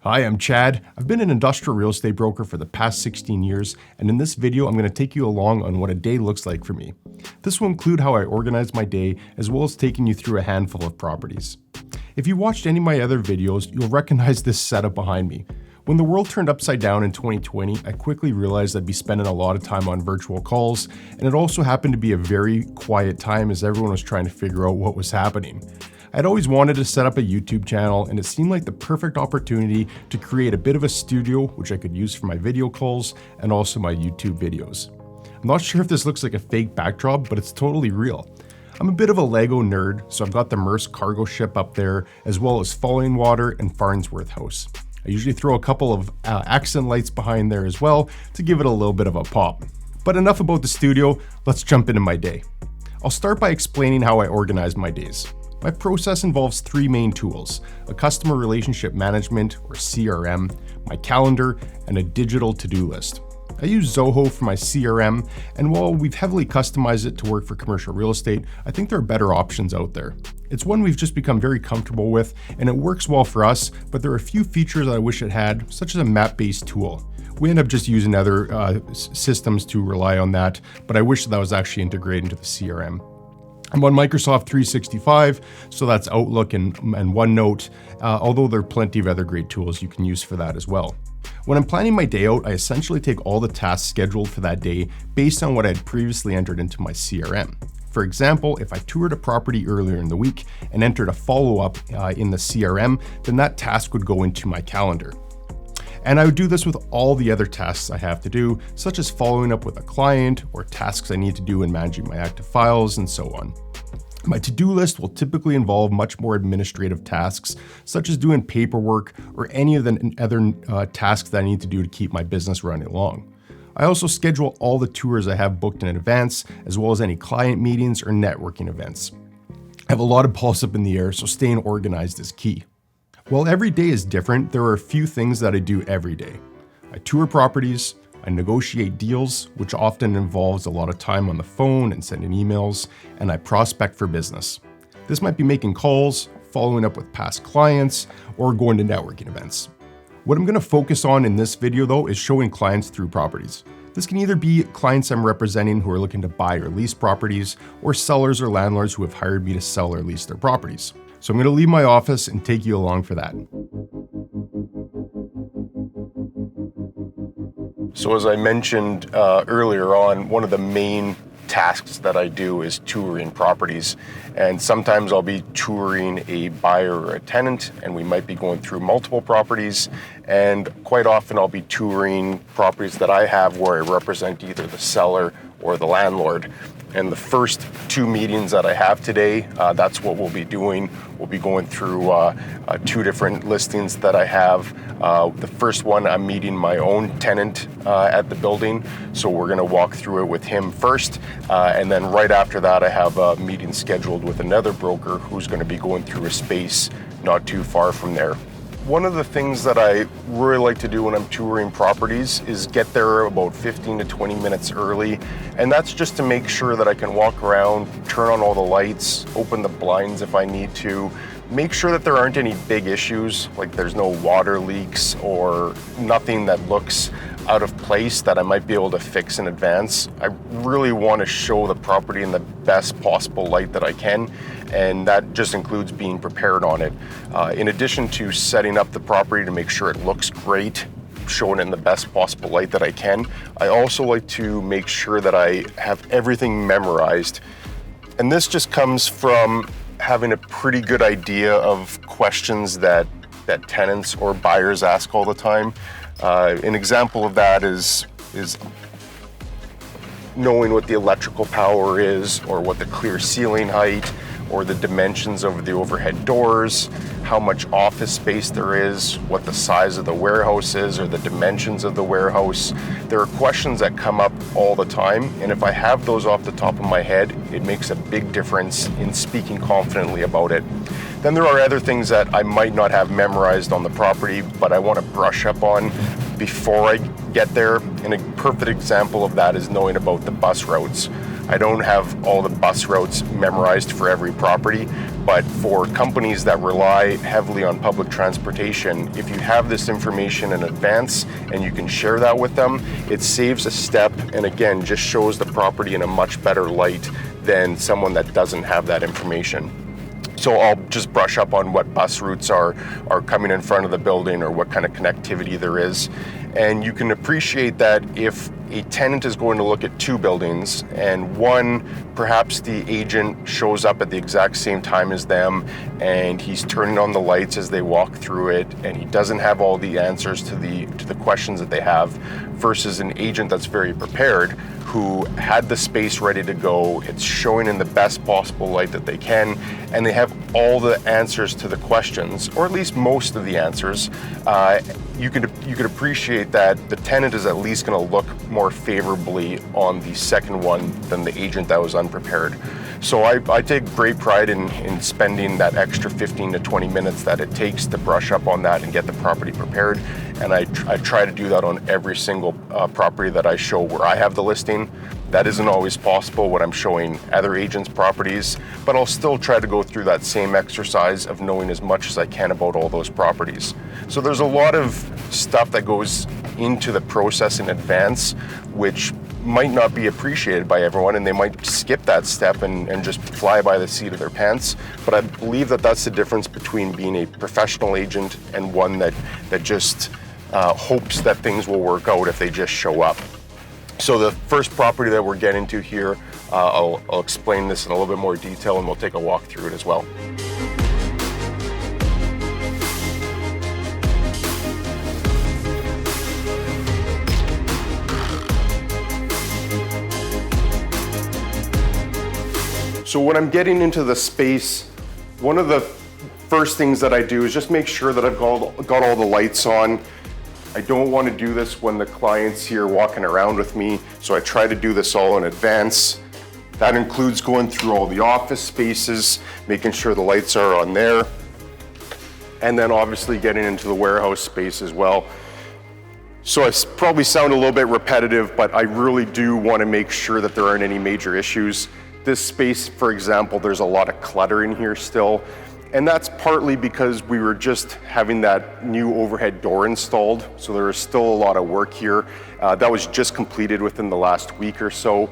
Hi, I'm Chad. I've been an industrial real estate broker for the past 16 years, and in this video, I'm going to take you along on what a day looks like for me. This will include how I organize my day, as well as taking you through a handful of properties. If you watched any of my other videos, you'll recognize this setup behind me. When the world turned upside down in 2020, I quickly realized I'd be spending a lot of time on virtual calls, and it also happened to be a very quiet time as everyone was trying to figure out what was happening. I'd always wanted to set up a YouTube channel, and it seemed like the perfect opportunity to create a bit of a studio which I could use for my video calls and also my YouTube videos. I'm not sure if this looks like a fake backdrop, but it's totally real. I'm a bit of a Lego nerd, so I've got the Maersk cargo ship up there, as well as Falling Water and Farnsworth House. I usually throw a couple of accent lights behind there as well to give it a little bit of a pop. But enough about the studio, let's jump into my day. I'll start by explaining how I organize my days. My process involves three main tools: a customer relationship management or CRM, my calendar, and a digital to-do list. I use Zoho for my CRM, and while we've heavily customized it to work for commercial real estate, I think there are better options out there. It's one we've just become very comfortable with, and it works well for us, but there are a few features that I wish it had, such as a map-based tool. We end up just using other systems to rely on that, but I wish that was actually integrated into the CRM. I'm on Microsoft 365, so that's Outlook and OneNote, although there are plenty of other great tools you can use for that as well. When I'm planning my day out, I essentially take all the tasks scheduled for that day based on what I had previously entered into my CRM. For example, if I toured a property earlier in the week and entered a follow-up in the CRM, then that task would go into my calendar. And I would do this with all the other tasks I have to do, such as following up with a client or tasks I need to do in managing my active files and so on. My to-do list will typically involve much more administrative tasks, such as doing paperwork or any of the other tasks that I need to do to keep my business running along. I also schedule all the tours I have booked in advance, as well as any client meetings or networking events. I have a lot of balls up in the air, so staying organized is key. While every day is different, there are a few things that I do every day. I tour properties, I negotiate deals, which often involves a lot of time on the phone and sending emails, and I prospect for business. This might be making calls, following up with past clients, or going to networking events. What I'm going to focus on in this video though is showing clients through properties. This can either be clients I'm representing who are looking to buy or lease properties, or sellers or landlords who have hired me to sell or lease their properties. So I'm going to leave my office and take you along for that. So as I mentioned earlier on, one of the main tasks that I do is touring properties. And sometimes I'll be touring a buyer or a tenant, and we might be going through multiple properties. And quite often I'll be touring properties that I have where I represent either the seller or the landlord. And the first two meetings that I have today, that's what we'll be doing. We'll be going through two different listings that I have. The first one, I'm meeting my own tenant at the building. So we're gonna walk through it with him first. And then right after that, I have a meeting scheduled with another broker who's gonna be going through a space not too far from there. One of the things that I really like to do when I'm touring properties is get there about 15 to 20 minutes early. And that's just to make sure that I can walk around, turn on all the lights, open the blinds if I need to, make sure that there aren't any big issues, like there's no water leaks or nothing that looks out of place that I might be able to fix in advance. I really want to show the property in the best possible light that I can, and that just includes being prepared on it. In addition to setting up the property to make sure it looks great, showing it in the best possible light that I can, I also like to make sure that I have everything memorized. And this just comes from having a pretty good idea of questions that tenants or buyers ask all the time. An example of that is knowing what the electrical power is, or what the clear ceiling height, or the dimensions of the overhead doors, how much office space there is, what the size of the warehouse is, or the dimensions of the warehouse. There are questions that come up all the time, and if I have those off the top of my head, it makes a big difference in speaking confidently about it. Then there are other things that I might not have memorized on the property, but I want to brush up on before I get there. And a perfect example of that is knowing about the bus routes. I don't have all the bus routes memorized for every property, but for companies that rely heavily on public transportation, if you have this information in advance and you can share that with them, it saves a step and again, just shows the property in a much better light than someone that doesn't have that information. So I'll just brush up on what bus routes are coming in front of the building or what kind of connectivity there is. And you can appreciate that if a tenant is going to look at two buildings and one, perhaps the agent shows up at the exact same time as them and he's turning on the lights as they walk through it and he doesn't have all the answers to the questions that they have, versus an agent that's very prepared who had the space ready to go, it's showing in the best possible light that they can, and they have all the answers to the questions, or at least most of the answers. You could appreciate that the tenant is at least going to look more favorably on the second one than the agent that was unprepared. So I take great pride in spending that extra 15 to 20 minutes that it takes to brush up on that and get the property prepared. And I try to do that on every single property that I show where I have the listing. That isn't always possible when I'm showing other agents' properties, but I'll still try to go through that same exercise of knowing as much as I can about all those properties. So there's a lot of stuff that goes into the process in advance, which might not be appreciated by everyone, and they might skip that step and just fly by the seat of their pants. But I believe that that's the difference between being a professional agent and one that just hopes that things will work out if they just show up. So the first property that we're getting to here, I'll explain this in a little bit more detail and we'll take a walk through it as well. So when I'm getting into the space, one of the first things that I do is just make sure that I've got all the lights on. I don't want to do this when the client's here walking around with me, so I try to do this all in advance. That includes going through all the office spaces, making sure the lights are on there, and then obviously getting into the warehouse space as well. So I probably sound a little bit repetitive, but I really do want to make sure that there aren't any major issues. This space, for example, there's a lot of clutter in here still. And that's partly because we were just having that new overhead door installed. So there is still a lot of work here. That was just completed within the last week or so.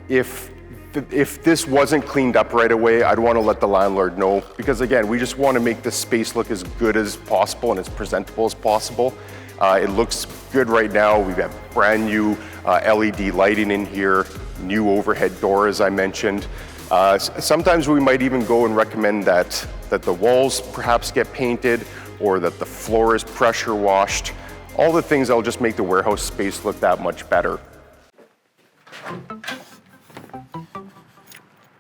If this wasn't cleaned up right away, I'd want to let the landlord know, because again, we just want to make this space look as good as possible and as presentable as possible. It looks good right now. We've got brand new LED lighting in here, new overhead door, as I mentioned. Sometimes we might even go and recommend that the walls perhaps get painted or that the floor is pressure washed. All the things that will just make the warehouse space look that much better.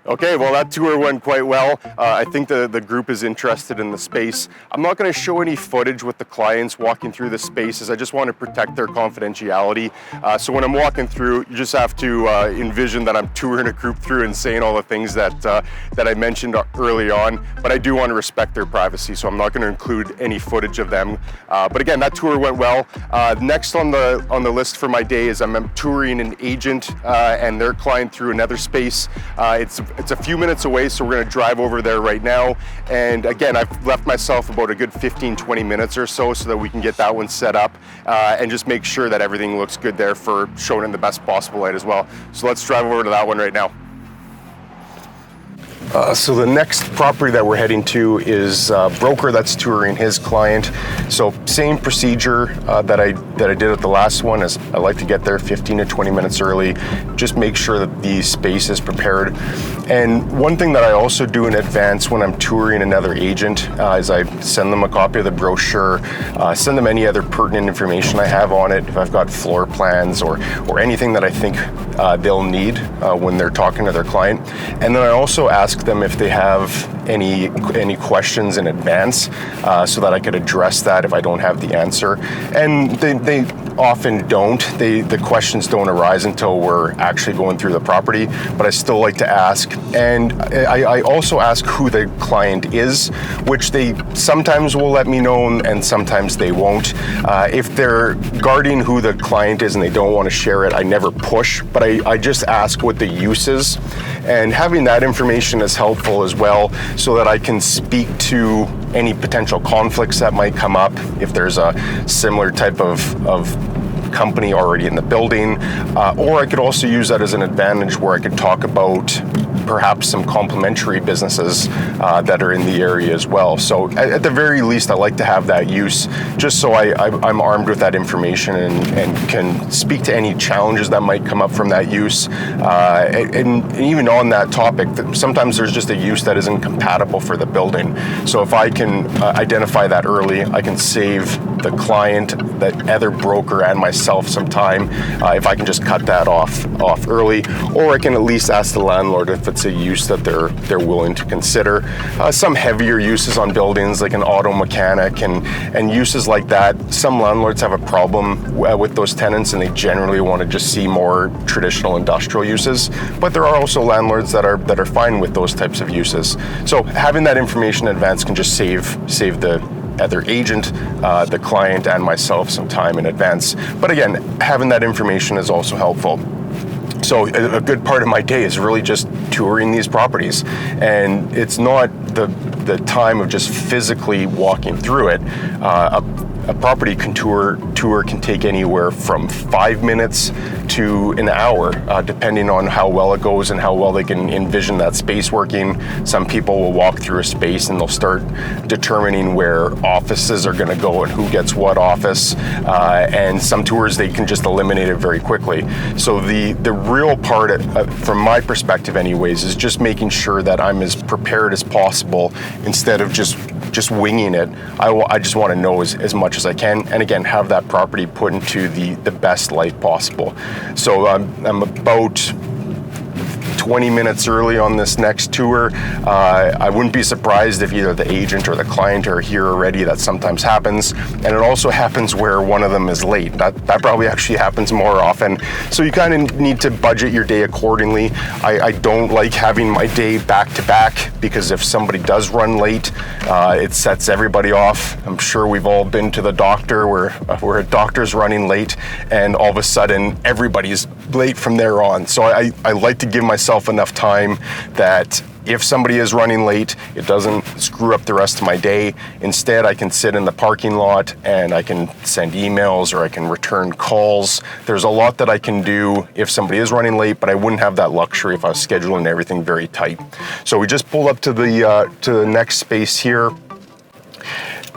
Okay, well that tour went quite well. I think the group is interested in the space. I'm not going to show any footage with the clients walking through the spaces. I just want to protect their confidentiality. So when I'm walking through, you just have to envision that I'm touring a group through and saying all the things that I mentioned early on. But I do want to respect their privacy, so I'm not going to include any footage of them. But again, that tour went well. Next on the list for my day is I'm touring an agent and their client through another space. It's a few minutes away, so we're going to drive over there right now. And again, I've left myself about a good 15-20 minutes or so that we can get that one set up and just make sure that everything looks good there for showing in the best possible light as well. So let's drive over to that one right now. So the next property that we're heading to is a broker that's touring his client. So same procedure that I did at the last one, is I like to get there 15 to 20 minutes early, just make sure that the space is prepared. And one thing that I also do in advance when I'm touring another agent is I send them a copy of the brochure, send them any other pertinent information I have on it, if I've got floor plans or anything that I think they'll need when they're talking to their client. And then I also ask them if they have any questions in advance so that I could address that if I don't have the answer. And they often don't. The questions don't arise until we're actually going through the property, but I still like to ask. And I also ask who the client is, which they sometimes will let me know and sometimes they won't. If they're guarding who the client is and they don't want to share it, I never push, but I just ask what the use is. And having that information is helpful as well, so that I can speak to any potential conflicts that might come up if there's a similar type of company already in the building, or I could also use that as an advantage where I could talk about perhaps some complementary businesses that are in the area as well. So at the very least, I like to have that use, just so I'm armed with that information and can speak to any challenges that might come up from that use. And even on that topic, sometimes there's just a use that isn't compatible for the building. So if I can identify that early, I can save the client, the other broker, and myself some time if I can just cut that off early, or I can at least ask the landlord if it's a use that they're willing to consider. Some heavier uses on buildings, like an auto mechanic and uses like that, some landlords have a problem with those tenants, and they generally want to just see more traditional industrial uses. But there are also landlords that are fine with those types of uses. So having that information in advance can just save the other agent, the client, and myself some time in advance. But again, having that information is also helpful. So a good part of my day is really just touring these properties, and it's not the time of just physically walking through it. A property tour can take anywhere from 5 minutes to an hour, depending on how well it goes and how well they can envision that space working. Some people will walk through a space and they'll start determining where offices are going to go and who gets what office, and some tours they can just eliminate it very quickly. So the real part, from my perspective anyways, is just making sure that I'm as prepared as possible instead of just winging it. I just want to know as much as I can, and again, have that property put into the best light possible. So I'm about 20 minutes early on this next tour. I wouldn't be surprised if either the agent or the client are here already. That sometimes happens. And it also happens where one of them is late. That probably actually happens more often. So you kind of need to budget your day accordingly. I don't like having my day back to back, because if somebody does run late, it sets everybody off. I'm sure we've all been to the doctor where a doctor's running late, and all of a sudden everybody's late from there on. So I like to give myself enough time that if somebody is running late, it doesn't screw up the rest of my day. Instead, I can sit in the parking lot and I can send emails, or I can return calls. There's a lot that I can do if somebody is running late, but I wouldn't have that luxury if I was scheduling everything very tight. So we just pulled up to the next space here,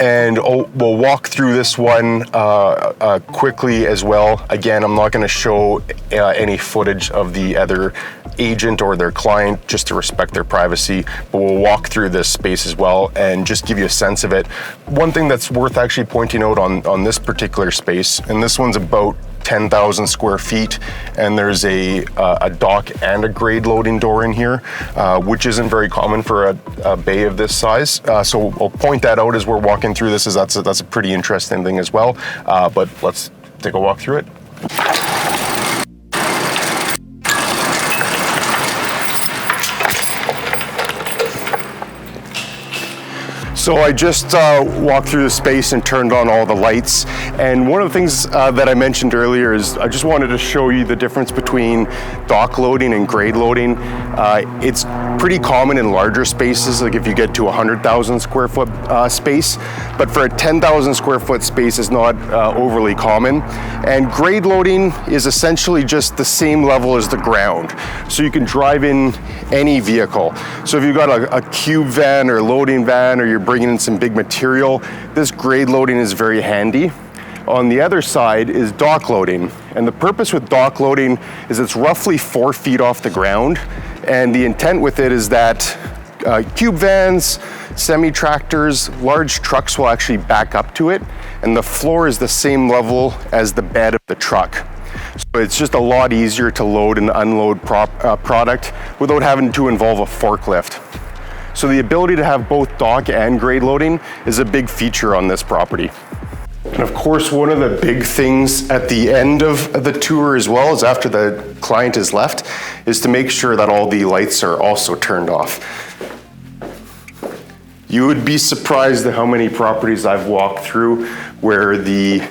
and we'll walk through this one quickly as well. Again, I'm not going to show any footage of the other agent or their client, just to respect their privacy, but we'll walk through this space as well and just give you a sense of it. One thing that's worth actually pointing out on this particular space, and this one's about 10,000 square feet, and there's a dock and a grade loading door in here, which isn't very common for a bay of this size. So I'll point that out as we're walking through this, as that's a pretty interesting thing as well. But let's take a walk through it. So I just walked through the space and turned on all the lights. And one of the things that I mentioned earlier is I just wanted to show you the difference between dock loading and grade loading. It's pretty common in larger spaces, like if you get to 100,000 square foot space, but for a 10,000 square foot space is not overly common. And grade loading is essentially just the same level as the ground. So you can drive in any vehicle. So if you've got a cube van or loading van, or you're bringing in some big material, this grade loading is very handy. On the other side is dock loading. And the purpose with dock loading is it's roughly 4 feet off the ground. And the intent with it is that cube vans, semi-tractors, large trucks will actually back up to it. And the floor is the same level as the bed of the truck. So it's just a lot easier to load and unload product without having to involve a forklift. So the ability to have both dock and grade loading is a big feature on this property. And of course, one of the big things at the end of the tour, as well as after the client is left, is to make sure that all the lights are also turned off. You would be surprised at how many properties I've walked through where the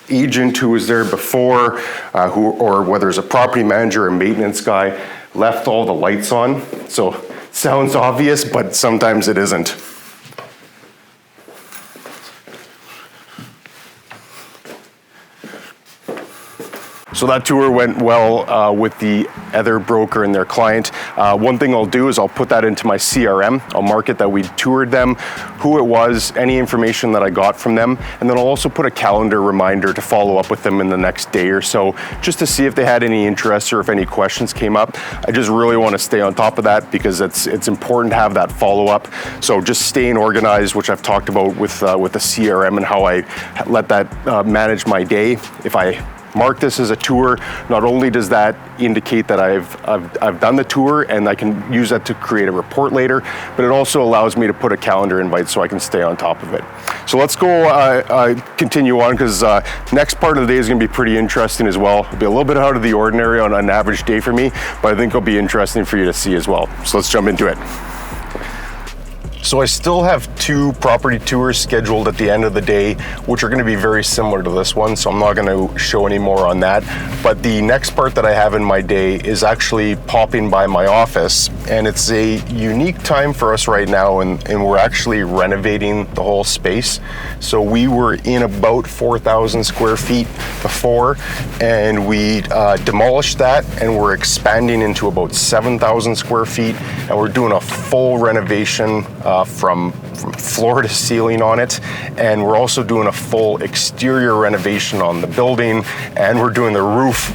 agent who was there before, or whether it's a property manager or maintenance guy, left all the lights on. So sounds obvious, but sometimes it isn't. So that tour went well with the other broker and their client. One thing I'll do is I'll put that into my CRM. I'll mark it that we toured them, who it was, any information that I got from them, and then I'll also put a calendar reminder to follow up with them in the next day or so, just to see if they had any interest or if any questions came up. I just really want to stay on top of that because it's important to have that follow-up. So just staying organized, which I've talked about with the CRM and how I let that manage my day. If I mark this as a tour, not only does that indicate that I've done the tour and I can use that to create a report later, but it also allows me to put a calendar invite so I can stay on top of it. So let's go continue on, because next part of the day is going to be pretty interesting as well. It'll be a little bit out of the ordinary on an average day for me, but I think it'll be interesting for you to see as well. So let's jump into it. So I still have 2 property tours scheduled at the end of the day, which are going to be very similar to this one, so I'm not going to show any more on that. But the next part that I have in my day is actually popping by my office, and it's a unique time for us right now, and we're actually renovating the whole space. So we were in about 4,000 square feet before, and we demolished that, and we're expanding into about 7,000 square feet, and we're doing a full renovation from floor to ceiling on it, and we're also doing a full exterior renovation on the building, and we're doing the roof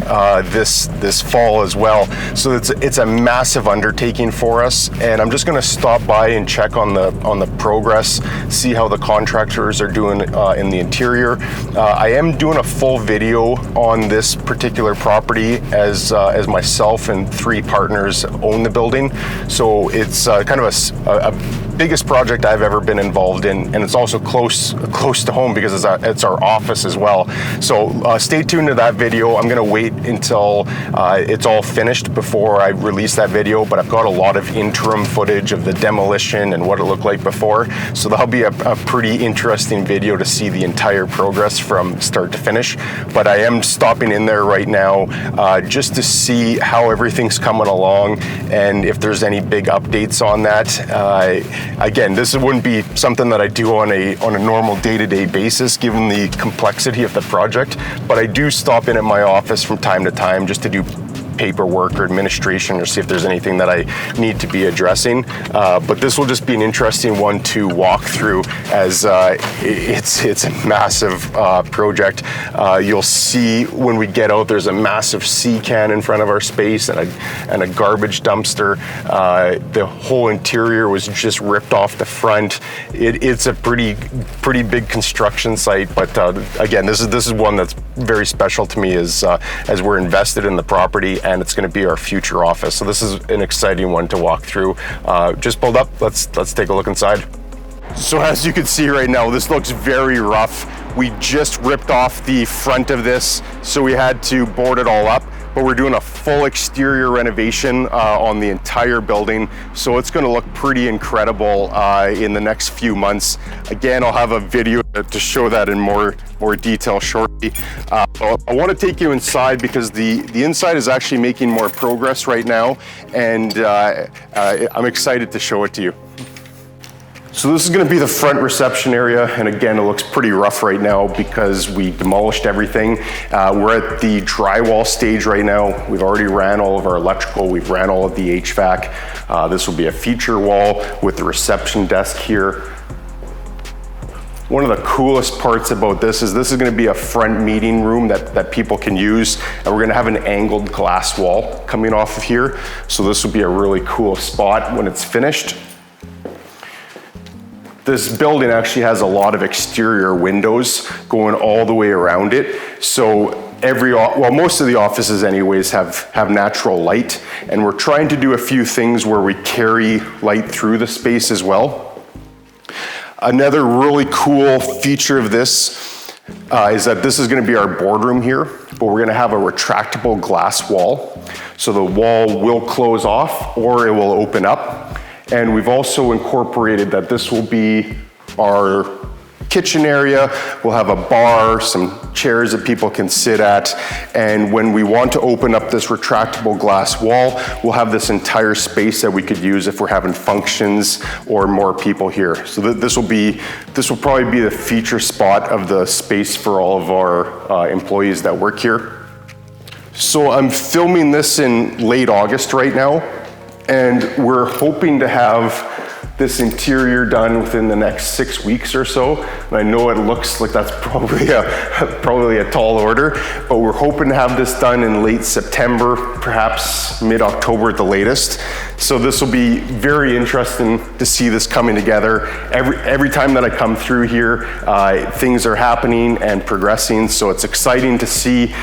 this fall as well. So it's a massive undertaking for us, and I'm just going to stop by and check on the progress, see how the contractors are doing in the interior. I am doing a full video on this particular property as myself and 3 partners own the building, so it's kind of a biggest project I've ever been involved in, and it's also close to home because it's our office as well. So stay tuned to that video. I'm gonna wait until it's all finished before I release that video, but I've got a lot of interim footage of the demolition and what it looked like before, so that'll be a pretty interesting video to see the entire progress from start to finish. But I am stopping in there right now just to see how everything's coming along and if there's any big updates on that. Again, this wouldn't be something that I do on a normal day-to-day basis given the complexity of the project, but I do stop in at my office from time to time just to do paperwork or administration or see if there's anything that I need to be addressing. But this will just be an interesting one to walk through, as it's a massive project. You'll see when we get out, there's a massive sea can in front of our space and a garbage dumpster. The whole interior was just ripped off the front. It's a pretty big construction site, but again, this is one that's very special to me as we're invested in the property, and it's going to be our future office. So this is an exciting one to walk through. Just pulled up. Let's take a look inside. So as you can see right now, this looks very rough. We just ripped off the front of this, so we had to board it all up. But we're doing a full exterior renovation on the entire building, so it's going to look pretty incredible in the next few months. Again, I'll have a video to show that in more detail shortly. I want to take you inside because the inside is actually making more progress right now, and I'm excited to show it to you. So this is going to be the front reception area, and again, it looks pretty rough right now because we demolished everything. We're at the drywall stage right now. We've already ran all of our electrical, we've ran all of the HVAC. This will be a feature wall with the reception desk here. One of the coolest parts about this is going to be a front meeting room that people can use, and we're going to have an angled glass wall coming off of here. So this will be a really cool spot when it's finished. This building actually has a lot of exterior windows going all the way around it. So most of the offices anyways have natural light, and we're trying to do a few things where we carry light through the space as well. Another really cool feature of this is that this is going to be our boardroom here, but we're going to have a retractable glass wall. So the wall will close off or it will open up. And we've also incorporated that this will be our kitchen area, we'll have a bar, some chairs that people can sit at, and when we want to open up this retractable glass wall, we'll have this entire space that we could use if we're having functions or more people here. So this will probably be the feature spot of the space for all of our employees that work here. So I'm filming this in late August right now, and we're hoping to have this interior done within the next 6 weeks or so. And I know it looks like that's probably a tall order, but we're hoping to have this done in late September, perhaps mid-October at the latest. So this will be very interesting to see this coming together. Every time that I come through here, things are happening and progressing. So it's exciting to see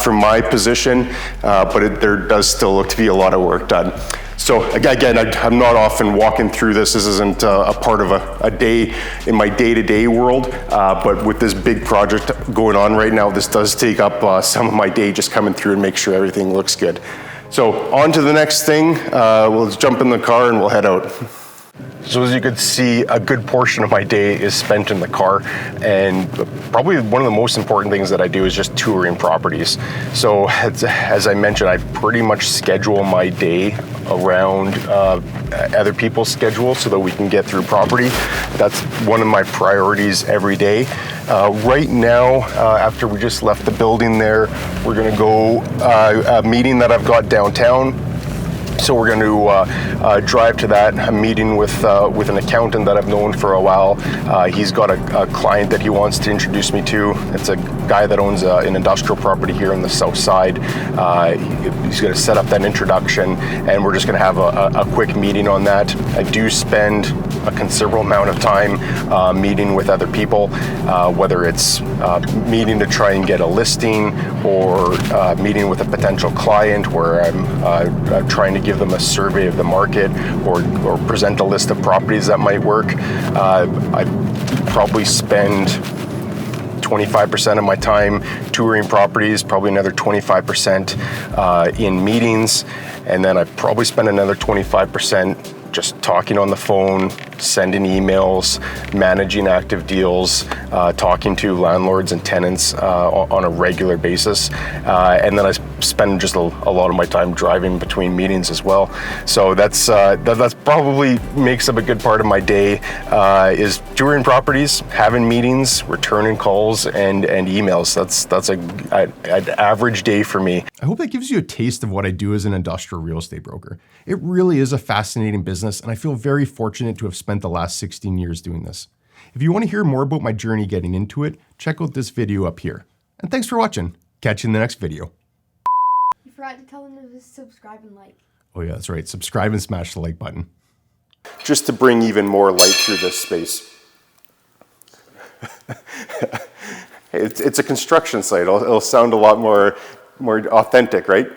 from my position, but there does still look to be a lot of work done. So again, I'm not often walking through this. This isn't a part of a day in my day-to-day world, but with this big project going on right now, this does take up some of my day just coming through and make sure everything looks good. So on to the next thing. We'll jump in the car and we'll head out. So as you can see, a good portion of my day is spent in the car, and probably one of the most important things that I do is just touring properties. So as I mentioned, I pretty much schedule my day around other people's schedules so that we can get through property. That's one of my priorities every day. Right now, after we just left the building there, we're gonna go a meeting that I've got downtown. So we're going to drive to that. I'm meeting with an accountant that I've known for a while. He's got a client that he wants to introduce me to. It's a guy that owns an industrial property here on the south side. He's going to set up that introduction, and we're just going to have a quick meeting on that. I do spend a considerable amount of time meeting with other people, whether it's meeting to try and get a listing or meeting with a potential client where I'm trying to give them a survey of the market or present a list of properties that might work. I probably spend 25% of my time touring properties, probably another 25% in meetings, and then I probably spend another 25% just talking on the phone, sending emails, managing active deals, talking to landlords and tenants on a regular basis. And then I spend just a lot of my time driving between meetings as well. So that's probably makes up a good part of my day, is touring properties, having meetings, returning calls, and emails. That's an average day for me. I hope that gives you a taste of what I do as an industrial real estate broker. It really is a fascinating business, and I feel very fortunate to have spent the last 16 years doing this. If you want to hear more about my journey getting into it, check out this video up here. And thanks for watching. Catch you in the next video. You forgot to tell them to subscribe and like. Oh yeah, that's right. Subscribe and smash the like button. Just to bring even more light through this space. It's a construction site. It'll sound a lot more authentic, right?